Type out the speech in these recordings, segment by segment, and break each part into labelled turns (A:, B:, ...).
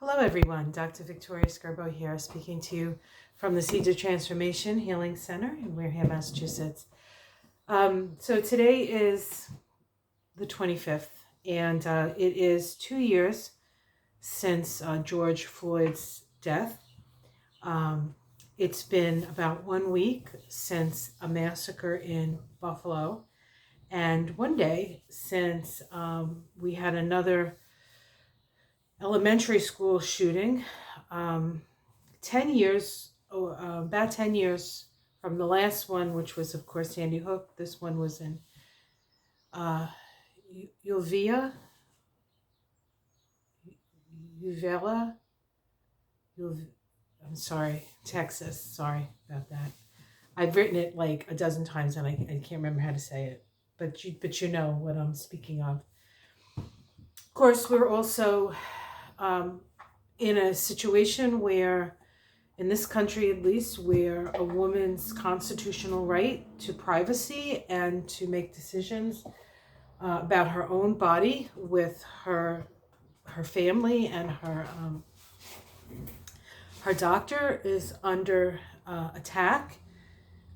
A: Hello everyone, Dr. Victoria Scarbo here, speaking to you from the Seeds of Transformation Healing Center in Wareham, Massachusetts. So today is the 25th, and it is 2 years since George Floyd's death. It's been about 1 week since a massacre in Buffalo, and 1 day since we had another elementary school shooting. 10 years, about 10 years from the last one, which was, of course, Sandy Hook. This one was in Uvalde, I'm sorry, Texas. Sorry about that. I've written it like a dozen times and I can't remember how to say it, but you know what I'm speaking of. Of course, we're also in a situation where, in this country at least, where a woman's constitutional right to privacy and to make decisions about her own body with her family and her doctor is under attack.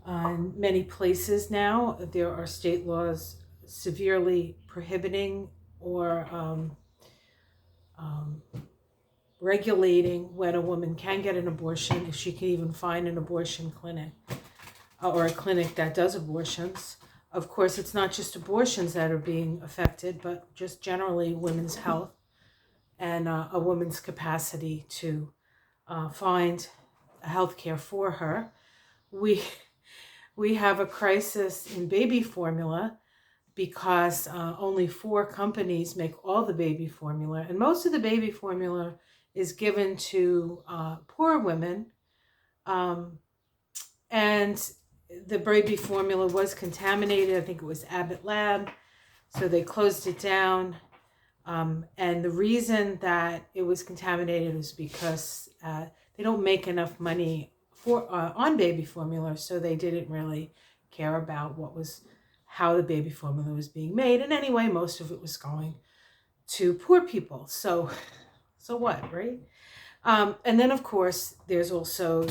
A: In many places now, there are state laws severely prohibiting or regulating when a woman can get an abortion, if she can even find an abortion clinic or a clinic that does abortions. Of course, it's not just abortions that are being affected, but just generally women's health and a woman's capacity to find health care for her. We have a crisis in baby formula because only 4 companies make all the baby formula, and most of the baby formula is given to poor women, and the baby formula was contaminated. I think it was Abbott Lab, so they closed it down. And the reason that it was contaminated was because they don't make enough money on baby formula, so they didn't really care about how the baby formula was being made. And anyway, most of it was going to poor people. So what, right? And then, of course, there's also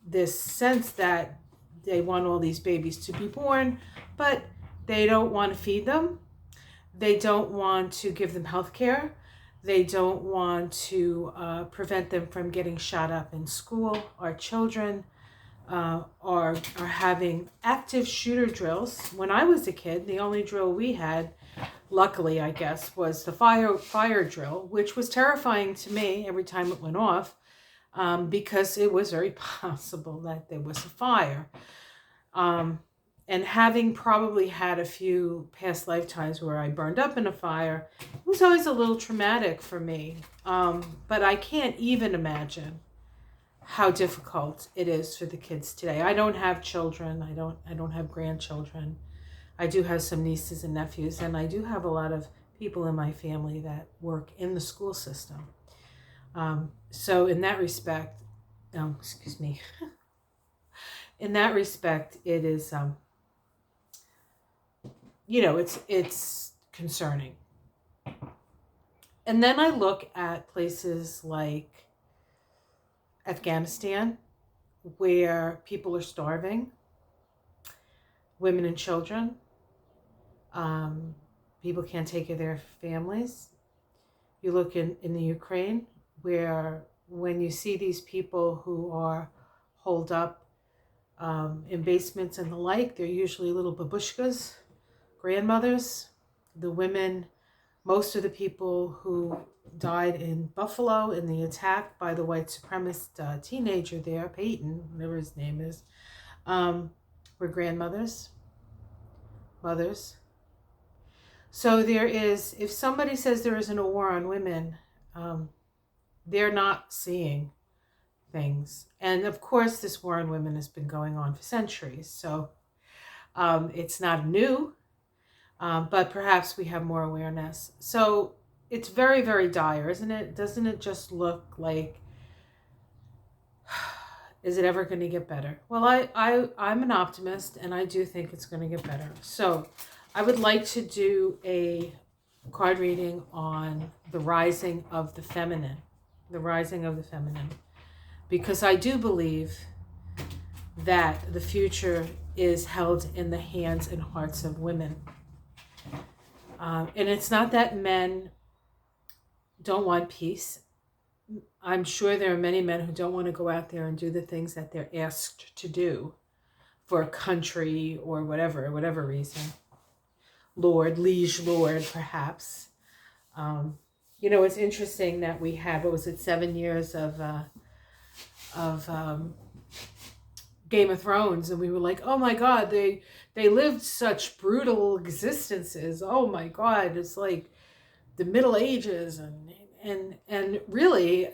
A: this sense that they want all these babies to be born, but they don't want to feed them. They don't want to give them health care. They don't want to prevent them from getting shot up in school. Our children are having active shooter drills. When I was a kid, the only drill we had, luckily I guess, was the fire drill, which was terrifying to me every time it went off, because it was very possible that there was a fire. And having probably had a few past lifetimes where I burned up in a fire, it was always a little traumatic for me. But I can't even imagine how difficult it is for the kids today. I don't have children. I don't have grandchildren. I do have some nieces and nephews, and I do have a lot of people in my family that work in the school system. So in that respect, excuse me. In that respect, it is, it's concerning. And then I look at places like Afghanistan, where people are starving, women and children. People can't take care of their families. You look in the Ukraine, where when you see these people who are holed up in basements and the like, they're usually little babushkas, grandmothers. The women, most of the people who died in Buffalo in the attack by the white supremacist teenager there, Peyton, whatever his name is, were grandmothers, mothers. So there is, if somebody says there isn't a war on women, they're not seeing things. And of course, this war on women has been going on for centuries. So it's not new, but perhaps we have more awareness. So it's very, very dire, isn't it? Doesn't it just look like, is it ever going to get better? Well, I'm an optimist, and I do think it's going to get better. So I would like to do a card reading on the rising of the feminine. the rising of the feminine, because I do believe that the future is held in the hands and hearts of women. And it's not that men don't want peace. I'm sure there are many men who don't want to go out there and do the things that they're asked to do for a country or whatever reason. Liege lord, perhaps. It's interesting that we had, 7 years of Game of Thrones, and we were like, oh my God, they lived such brutal existences. Oh my God, it's like the Middle Ages, and really,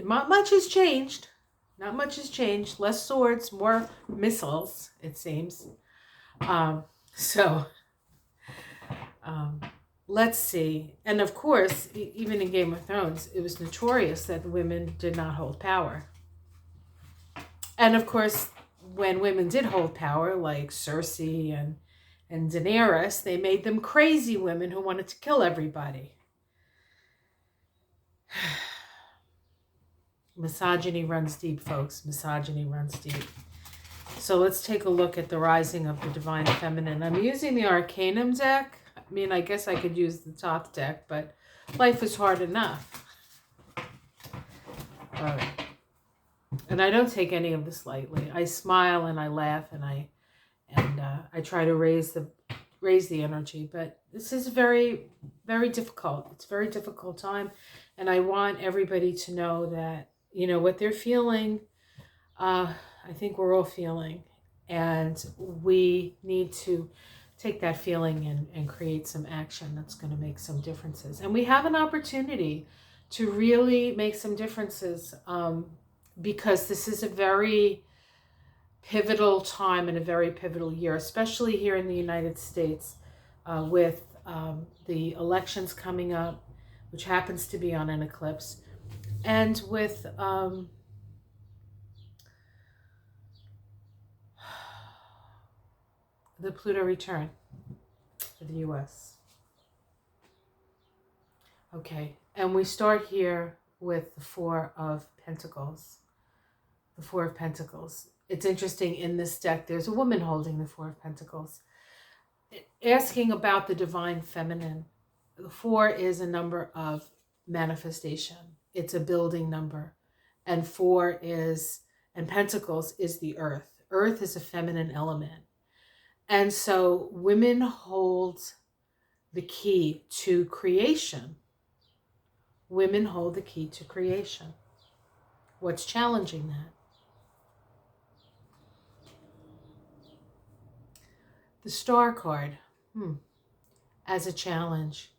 A: not much has changed. Not much has changed. Less swords, more missiles, it seems. Let's see. And of course, even in Game of Thrones, it was notorious that women did not hold power. And of course, when women did hold power, like Cersei and Daenerys, they made them crazy women who wanted to kill everybody. Misogyny runs deep, folks. Misogyny runs deep. So let's take a look at the rising of the divine feminine. I'm using the Arcanum deck. I mean, I guess I could use the Thoth deck, but life is hard enough. All right. And I don't take any of this lightly. I smile and I laugh and I try to raise the energy, but this is very, very difficult. It's a very difficult time, and I want everybody to know that, what they're feeling, I think we're all feeling, and we need to take that feeling and create some action that's going to make some differences. And we have an opportunity to really make some differences, because this is a very pivotal time and a very pivotal year, especially here in the United States, with the elections coming up, which happens to be on an eclipse, and with the Pluto return to the U.S. Okay, and we start here with the Four of Pentacles. The Four of Pentacles. It's interesting, in this deck, there's a woman holding the Four of Pentacles, asking about the divine feminine. The 4 is a number of manifestation. It's a building number. And Pentacles is the earth. Earth is a feminine element. And so women hold the key to creation. Women hold the key to creation. What's challenging that? The Star card, as a challenge.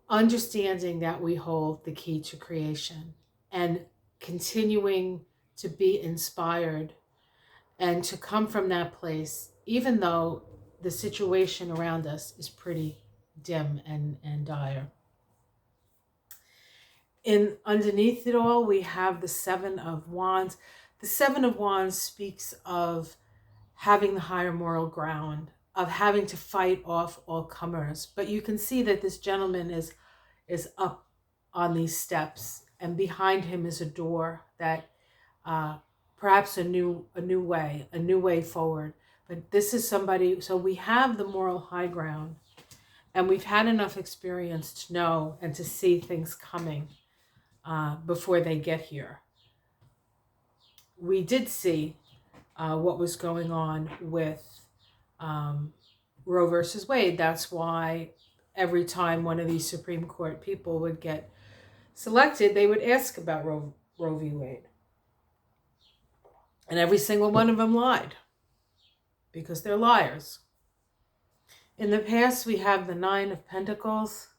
A: Understanding that we hold the key to creation and continuing to be inspired and to come from that place, even though the situation around us is pretty dim and dire. Underneath it all, we have the Seven of Wands. The Seven of Wands speaks of having the higher moral ground, of having to fight off all comers. But you can see that this gentleman is up on these steps, and behind him is a door that perhaps a new way forward. But this is somebody, so we have the moral high ground, and we've had enough experience to know and to see things coming before they get here. We did see what was going on with Roe versus Wade. That's why every time one of these Supreme Court people would get selected, they would ask about Roe v. Wade. And every single one of them lied, because they're liars. In the past, we have the Nine of Pentacles.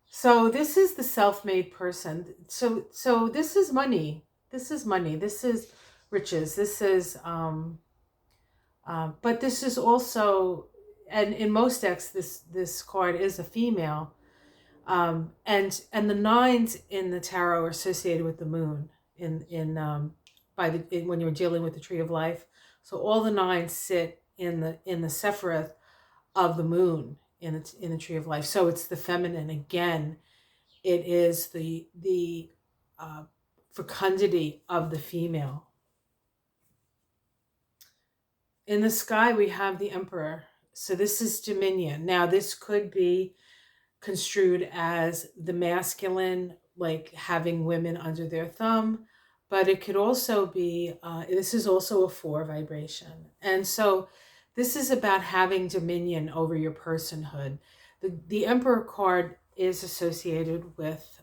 A: So this is the self-made person. So this is money. This is money. This is riches. This is, but this is also, and in most decks, this card is a female, and the nines in the tarot are associated with the moon when you're dealing with the Tree of Life. So all the nines sit in the Sephiroth of the moon in the Tree of Life. So it's the feminine again. It is the fecundity of the female. In the sky, we have the Emperor. So this is dominion. Now, this could be construed as the masculine, like having women under their thumb, but it could also be, this is also a 4 vibration. And so this is about having dominion over your personhood. The Emperor card is associated with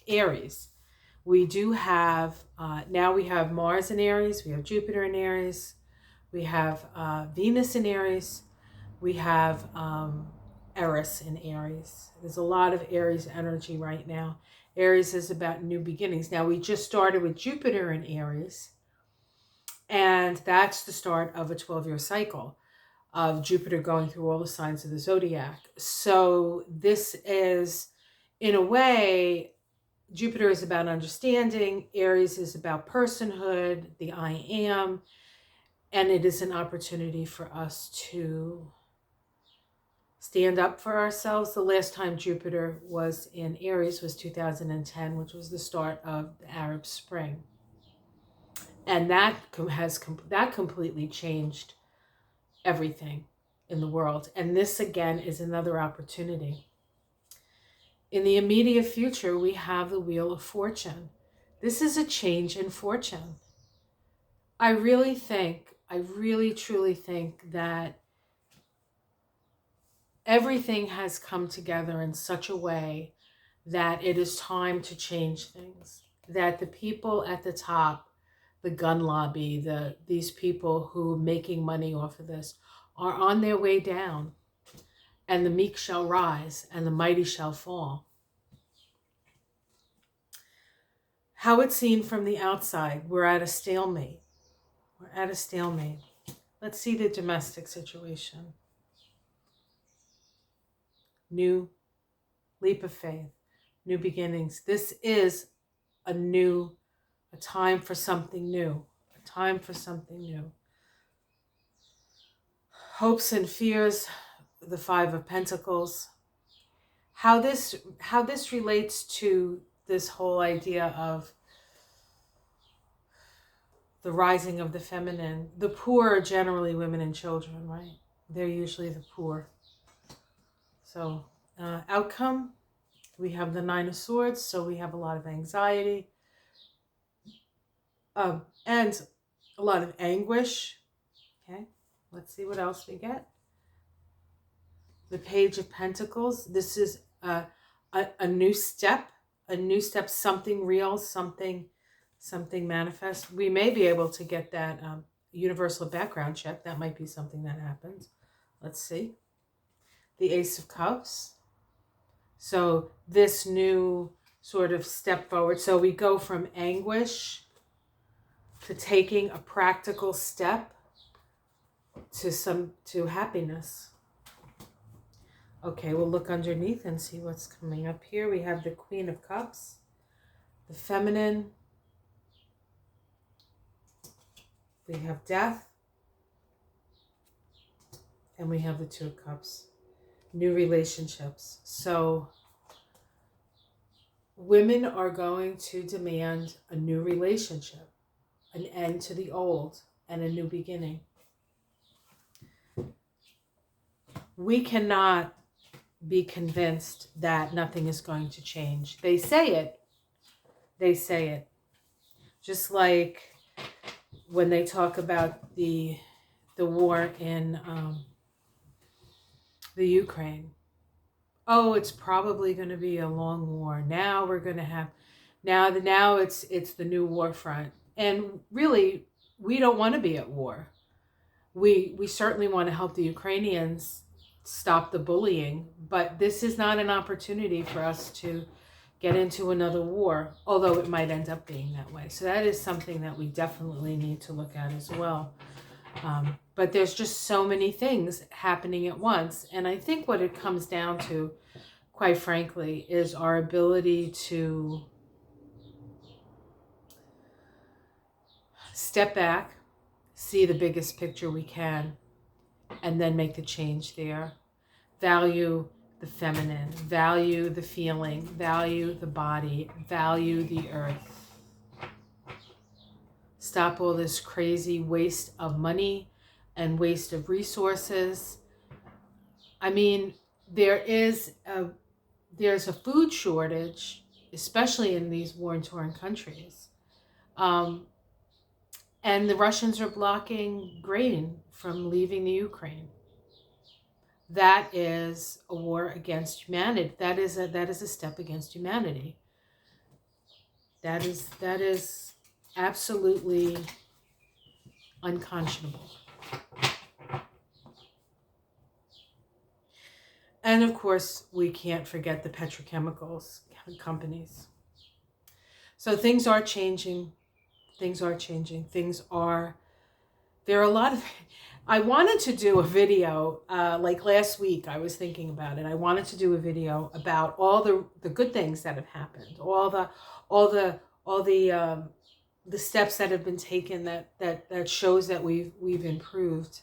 A: Aries. We do have, now we have Mars in Aries, we have Jupiter in Aries, we have Venus in Aries, we have Eris in Aries. There's a lot of Aries energy right now. Aries is about new beginnings. Now, we just started with Jupiter in Aries, and that's the start of a 12-year cycle of Jupiter going through all the signs of the zodiac. So this is, in a way, Jupiter is about understanding, Aries is about personhood, the I am, and it is an opportunity for us to stand up for ourselves. The last time Jupiter was in Aries was 2010, which was the start of the Arab Spring. And that completely changed everything in the world. And this, again, is another opportunity. In the immediate future, we have the Wheel of Fortune. This is a change in fortune. I really truly think that everything has come together in such a way that it is time to change things. That the people at the top, the gun lobby, these people who are making money off of this, are on their way down. And the meek shall rise, and the mighty shall fall. How it's seen from the outside, we're at a stalemate. We're at a stalemate. Let's see the domestic situation. New leap of faith, new beginnings. This is a time for something new, a time for something new. Hopes and fears, the 5 of Pentacles. How this relates to this whole idea of the rising of the feminine. The poor are generally women and children, right? They're usually the poor. So outcome, we have the 9 of Swords, so we have a lot of anxiety and a lot of anguish. Okay, let's see what else we get. The Page of Pentacles. This is a new step, something real, something manifest. We may be able to get that universal background check. That might be something that happens. Let's see. The Ace of Cups. So this new sort of step forward. So we go from anguish to taking a practical step to happiness. Okay, we'll look underneath and see what's coming up here. We have the Queen of Cups, the feminine. We have death. And we have the 2 of Cups. New relationships. So women are going to demand a new relationship, an end to the old, and a new beginning. We cannot be convinced that nothing is going to change. They say it. They say it. Just like when they talk about the war in the Ukraine. Oh, it's probably going to be a long war. Now we're going to have, now it's the new war front. And really, we don't want to be at war. We certainly want to help the Ukrainians stop the bullying, but this is not an opportunity for us to get into another war, although it might end up being that way. So that is something that we definitely need to look at as well. But there's just so many things happening at once. And I think what it comes down to, quite frankly, is our ability to step back, see the biggest picture we can, and then make the change there. Value the feminine, value the feeling, value the body, value the earth. Stop all this crazy waste of money and waste of resources. I mean, there's a food shortage, especially in these war-torn countries. And the Russians are blocking grain from leaving the Ukraine. That is a war against humanity. That is a step against humanity. That is absolutely unconscionable. And of course, we can't forget the petrochemicals companies. So things are changing. There are a lot of, I wanted to do a video, like last week, I was thinking about it. I wanted to do a video about all the good things that have happened, all the steps that have been taken that shows that we've improved,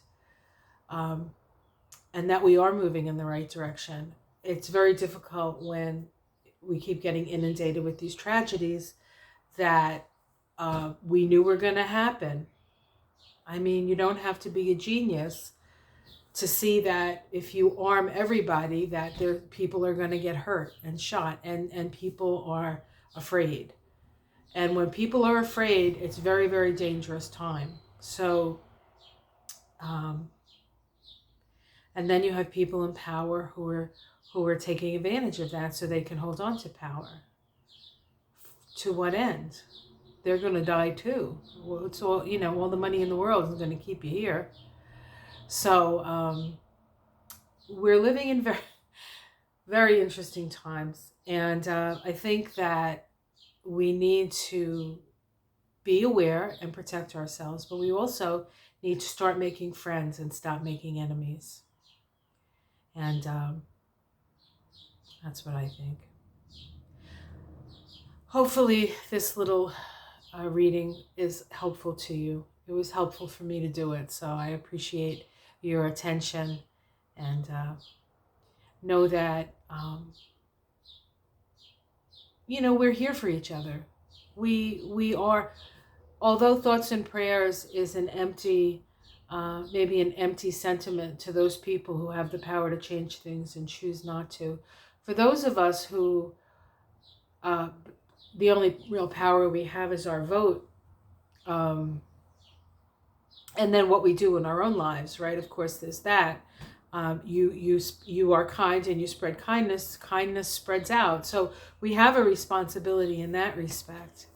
A: and that we are moving in the right direction. It's very difficult when we keep getting inundated with these tragedies that we knew were going to happen. I mean, you don't have to be a genius to see that if you arm everybody, that people are going to get hurt and shot, and people are afraid. And when people are afraid, it's very, very dangerous time. So, and then you have people in power who are taking advantage of that so they can hold on to power. To what end? They're going to die too. Well, it's all, all the money in the world is going to keep you here. So we're living in very, very interesting times. And I think that we need to be aware and protect ourselves, but we also need to start making friends and stop making enemies. And that's what I think. Hopefully this little reading is helpful to you. It was helpful for me to do it, so I appreciate your attention, and know that we're here for each other. We are, although thoughts and prayers is an empty, maybe an empty sentiment to those people who have the power to change things and choose not to. For those of us who the only real power we have is our vote, and then what we do in our own lives, right? Of course, there's that. You are kind and you spread kindness. Kindness spreads out. So we have a responsibility in that respect.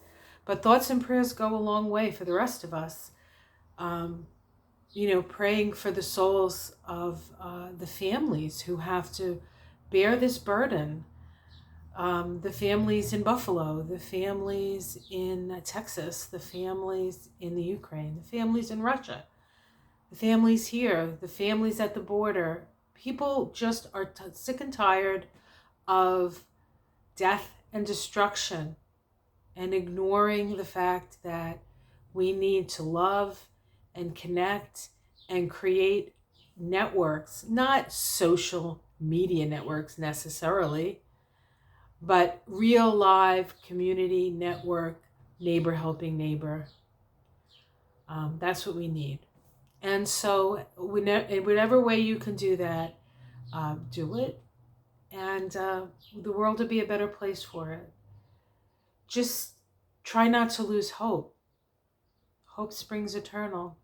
A: But thoughts and prayers go a long way for the rest of us. Praying for the souls of the families who have to bear this burden. The families in Buffalo, the families in Texas, the families in the Ukraine, the families in Russia, the families here, the families at the border. People just are sick and tired of death and destruction, and ignoring the fact that we need to love and connect and create networks, not social media networks necessarily, but real live community network, neighbor helping neighbor. That's what we need. And so in whatever way you can do that, do it. And the world will be a better place for it. Just try not to lose hope. Hope springs eternal.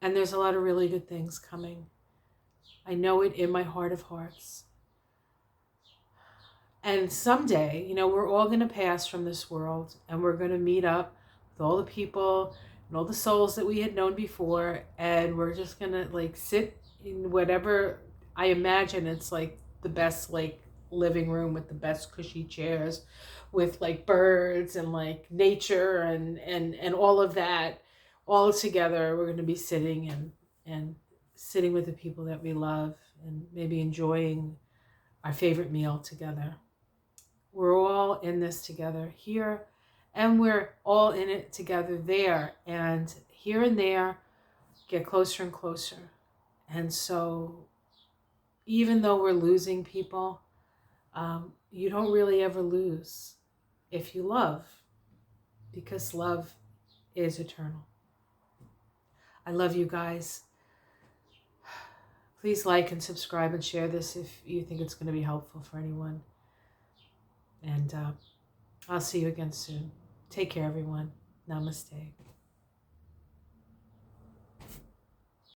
A: And there's a lot of really good things coming. I know it in my heart of hearts. And someday, we're all going to pass from this world, and we're going to meet up with all the people and all the souls that we had known before, and we're just going to sit in whatever, I imagine it's the best living room with the best cushy chairs with birds and nature and all of that all together. We're going to be sitting and sitting with the people that we love and maybe enjoying our favorite meal together. We're all in this together here, and we're all in it together there, and here and there get closer and closer. And so, even though we're losing people, you don't really ever lose if you love, because love is eternal. I love you guys. Please like and subscribe and share this if you think it's going to be helpful for anyone. And I'll see you again soon. Take care, everyone. Namaste.